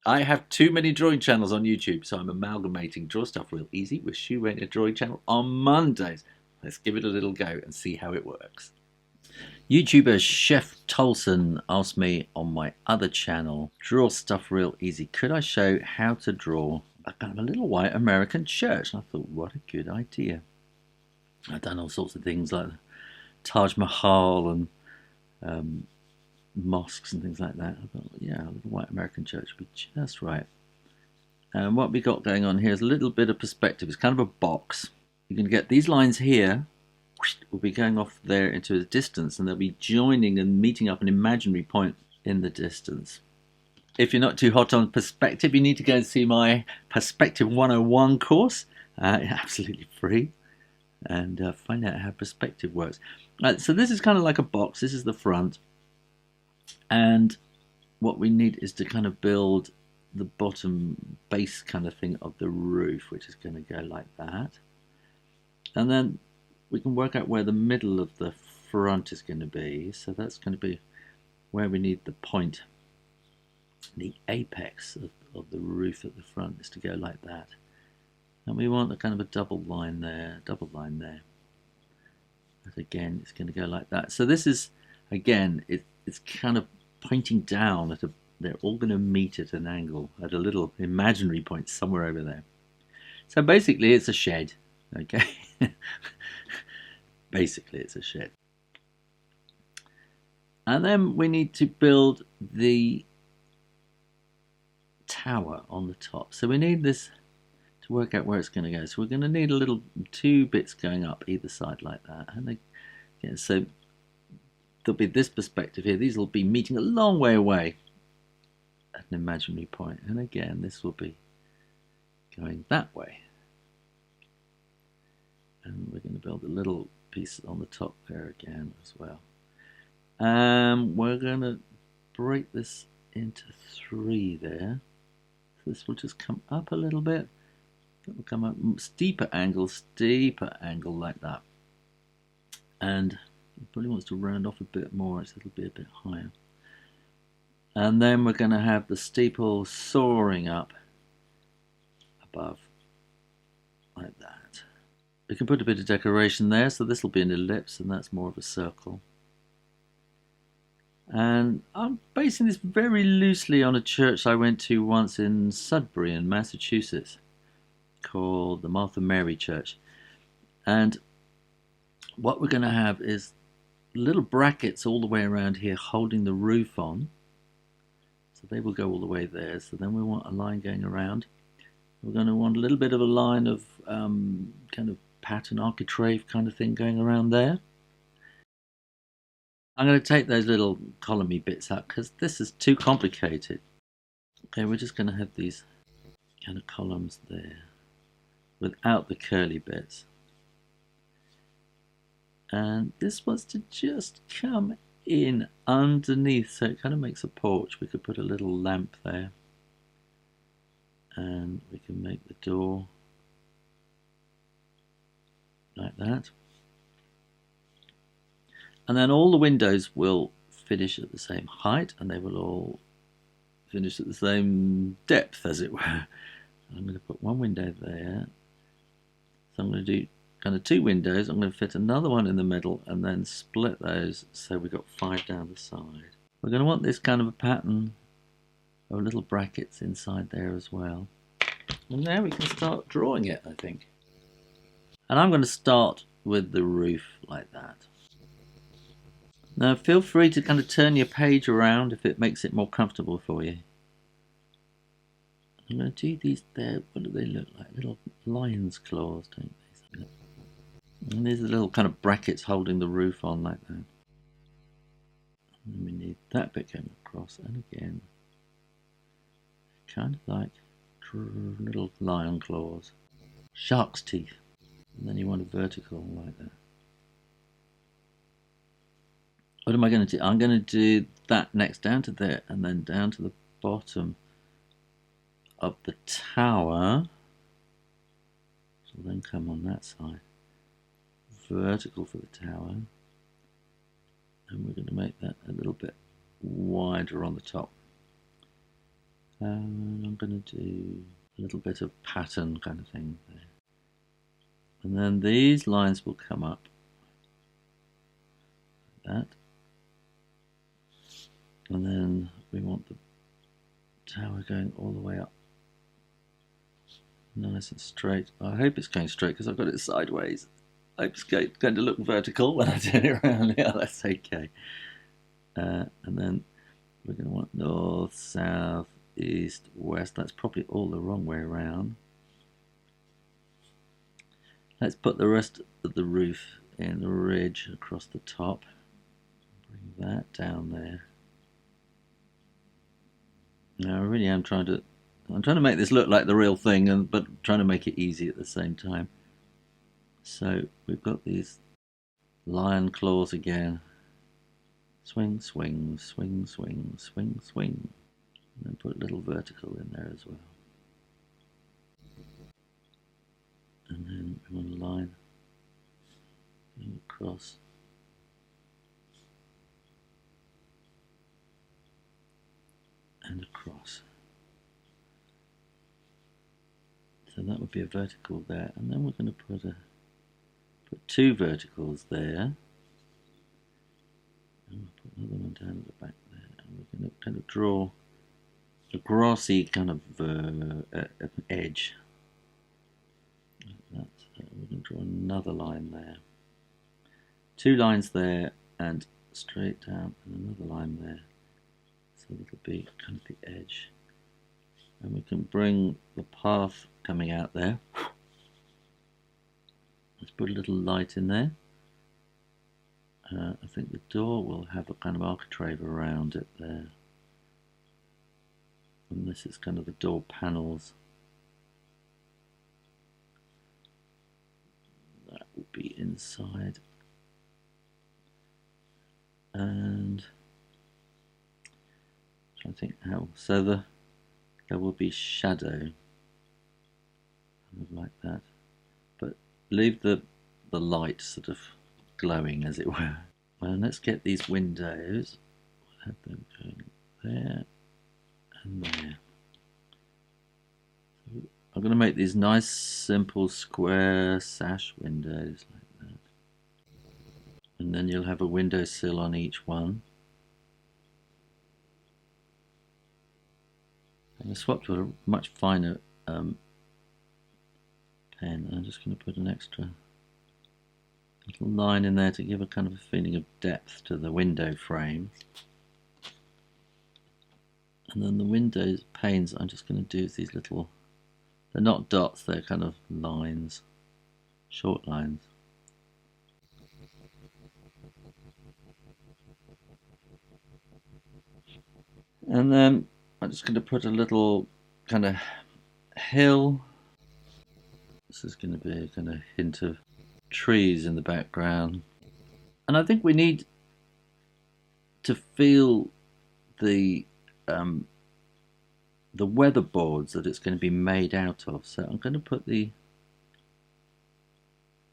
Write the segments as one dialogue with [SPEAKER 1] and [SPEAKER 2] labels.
[SPEAKER 1] I have too many drawing channels on YouTube, so I'm amalgamating Draw Stuff Real Easy with Shoo Rayner Drawing Channel on Mondays. Let's give it a little go and see how it works. YouTuber Chef Tolson asked me on my other channel, Draw Stuff Real Easy, could I show how to draw a kind of a little white American church? And I thought, what a good idea. I've done all sorts of things like Taj Mahal and mosques and things like that. I thought, yeah, a little white American church would be just right. And what we got going on here is a little bit of perspective. It's kind of a box. You're going to get these lines here will be going off there into the distance, and they'll be joining and meeting up an imaginary point in the distance. If you're not too hot on perspective, you need to go and see my Perspective 101 course. Absolutely free. And find out how perspective works. So this is kind of like a box. This is the front. And what we need is to kind of build the bottom base kind of thing of the roof, which is going to go like that. And then we can work out where the middle of the front is going to be. So that's going to be where we need the point. The apex of the roof at the front is to go like that. And we want a kind of a double line there. But again, it's going to go like that. So this is, again, it's kind of pointing down at they're all going to meet at an angle, at a little imaginary point somewhere over there. So basically it's a shed, okay? Basically it's a shed. And then we need to build the tower on the top. So we need this to work out where it's going to go. So we're going to need a little two bits going up either side like that. And again, so there'll be this perspective here. These will be meeting a long way away at an imaginary point. And again, this will be going that way. And we're going to build a little piece on the top there again as well. We're going to break this into 3 there. So this will just come up a little bit. It will come up steeper angle like that. And it probably wants to round off a bit more, so it'll be a bit higher. And then we're going to have the steeple soaring up above like that. We can put a bit of decoration there, so this will be an ellipse and that's more of a circle. And I'm basing this very loosely on a church I went to once in Sudbury in Massachusetts called the Martha Mary Church. And what we're going to have is little brackets all the way around here holding the roof on. So they will go all the way there. So then we want a line going around. We're going to want a little bit of a line of kind of pattern architrave kind of thing going around there. I'm going to take those little columny bits out because this is too complicated. Okay, we're just going to have these kind of columns there without the curly bits. And this wants to just come in underneath, so it kind of makes a porch. We could put a little lamp there. And we can make the door like that. And then all the windows will finish at the same height, and they will all finish at the same depth, as it were. I'm going to put one window there. So I'm going to do kind of 2 windows. I'm going to fit another one in the middle and then split those so we've got 5 down the side. We're going to want this kind of a pattern of little brackets inside there as well. And now we can start drawing it, I think. And I'm going to start with the roof like that. Now feel free to kind of turn your page around if it makes it more comfortable for you. I'm going to do these there. What do they look like? Little lion's claws, don't they? And these are little kind of brackets holding the roof on like that. And then we need that bit going across, and again, kind of like little lion claws, shark's teeth, and then you want a vertical like that. What am I going to do? I'm going to do that next down to there, and then down to the bottom of the tower. So then come on that side, vertical for the tower, and we're going to make that a little bit wider on the top. And I'm going to do a little bit of pattern kind of thing there. And then these lines will come up like that. And then we want the tower going all the way up. Nice and straight. I hope it's going straight because I've got it sideways. I hope it's going to look vertical when I turn it around. Yeah, that's okay. And then we're going to want north, south, east, west. That's probably all the wrong way around. Let's put the rest of the roof in the ridge across the top. Bring that down there. Now I really am trying to make this look like the real thing, but trying to make it easy at the same time. So we've got these lion claws again. Swing, swing, swing, swing, swing, swing. And then put a little vertical in there as well. And then we want a line going across. And across. So that would be a vertical there, and then we're going to put two verticals there, and we'll put another one down at the back there, and we're going to kind of draw a grassy kind of edge like that. So we're going to draw another line there, two lines there, and straight down, and another line there. So it'll be kind of the edge. And we can bring the path coming out there. Let's put a little light in there. I think the door will have a kind of architrave around it there. And this is kind of the door panels. That will be inside. And I'm trying to think how. So there will be shadow, kind of like that, but leave the light sort of glowing, as it were. Well, let's get these windows. We'll have them going there and there. So I'm going to make these nice, simple, square sash windows like that, and then you'll have a windowsill on each one. I swapped with a much finer pen. I'm just going to put an extra little line in there to give a kind of a feeling of depth to the window frame. And then the windows panes I'm just going to do these little, they're not dots, they're kind of lines, short lines. And then I'm just going to put a little kind of hill. This is going to be a kind of hint of trees in the background. And I think we need to feel the weatherboards that it's going to be made out of. So I'm going to put the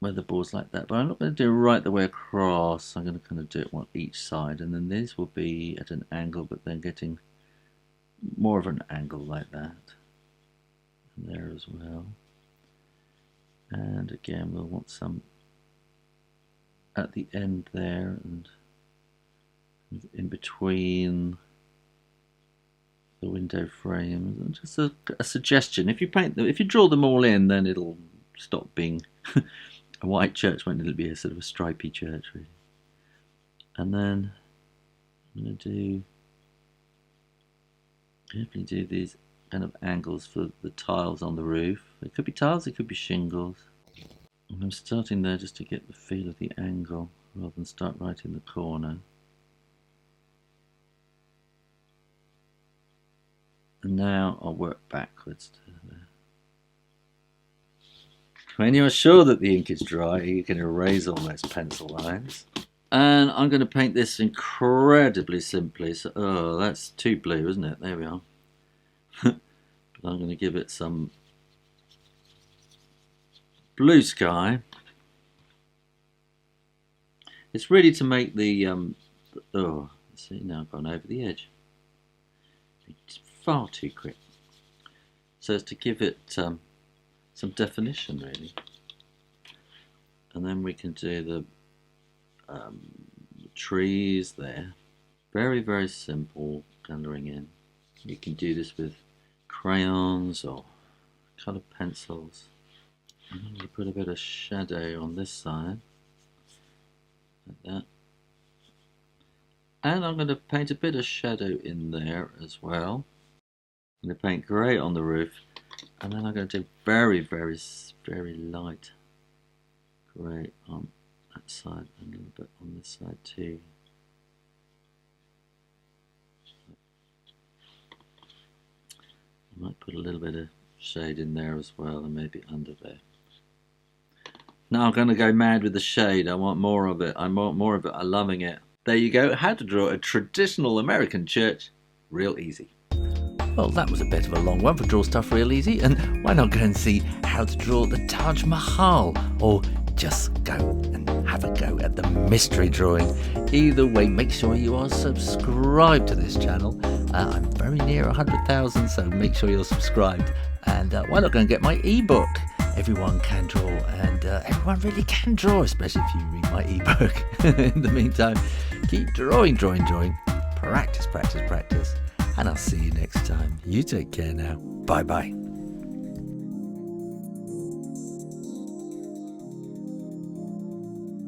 [SPEAKER 1] weatherboards like that, but I'm not going to do it right the way across. I'm going to kind of do it on each side, and then these will be at an angle, but then getting more of an angle like that, and there as well. And again, we'll want some at the end there, and in between the window frames. And just a suggestion: if you paint them, if you draw them all in, then it'll stop being a white church, won't it? It'll be a sort of a stripy church, really. And then I'm going to carefully do these kind of angles for the tiles on the roof. It could be tiles, it could be shingles. And I'm starting there just to get the feel of the angle rather than start right in the corner. And now I'll work backwards to there. When you're sure that the ink is dry, you can erase all those pencil lines. And I'm going to paint this incredibly simply. So, oh, that's too blue, isn't it? There we are. But I'm going to give it some blue sky. It's really to make the oh, see, now I've gone over the edge. It's far too quick. So as to give it some definition, really. And then we can do the trees there. Very, very simple colouring in. You can do this with crayons or coloured pencils. And then you put a bit of shadow on this side, like that. And I'm going to paint a bit of shadow in there as well. I'm going to paint grey on the roof, and then I'm going to do very, very, very light grey on that side, and a little bit on this side too. I might put a little bit of shade in there as well, and maybe under there. Now I'm going to go mad with the shade. I want more of it. I want more of it. I'm loving it. There you go. How to draw a traditional American church real easy. Well, that was a bit of a long one for Draw Stuff Real Easy, and why not go and see how to draw the Taj Mahal, or just go and have a go at the mystery drawing. Either way, make sure you are subscribed to this channel. I'm very near 100,000, so make sure you're subscribed. And why not go and get my ebook? Everyone can draw, and everyone really can draw, especially if you read my ebook. In the meantime, keep drawing. Practice, and I'll see you next time. You take care now. Bye-bye.